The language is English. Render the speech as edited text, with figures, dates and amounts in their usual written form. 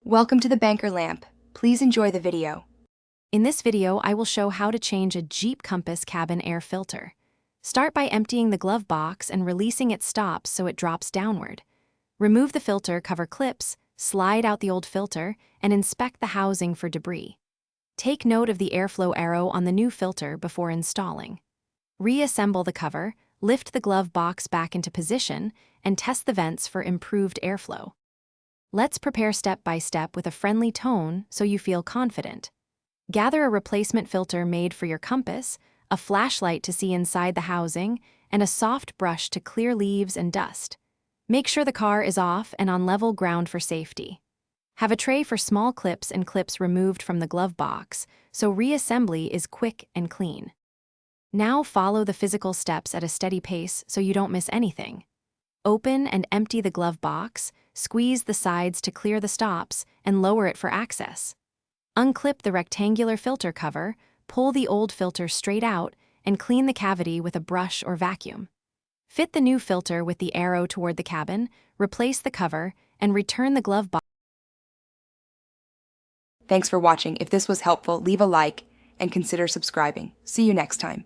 Welcome to the Banker Lamp. Please enjoy the video. In this video, I will show how to change a Jeep Compass cabin air filter. Start by emptying the glove box and releasing its stops so it drops downward. Remove the filter cover clips, slide out the old filter, and inspect the housing for debris. Take note of the airflow arrow on the new filter before installing. Reassemble the cover, lift the glove box back into position, and test the vents for improved airflow. Let's prepare step by step with a friendly tone so you feel confident. Gather a replacement filter made for your compass, a flashlight to see inside the housing, and a soft brush to clear leaves and dust. Make sure the car is off and on level ground for safety. Have a tray for small clips and clips removed from the glove box, so reassembly is quick and clean. Now follow the physical steps at a steady pace so you don't miss anything. Open and empty the glove box, squeeze the sides to clear the stops, and lower it for access. Unclip the rectangular filter cover, pull the old filter straight out, and clean the cavity with a brush or vacuum. Fit the new filter with the arrow toward the cabin, replace the cover, and return the glove box. Thanks for watching. If this was helpful, leave a like and consider subscribing. See you next time.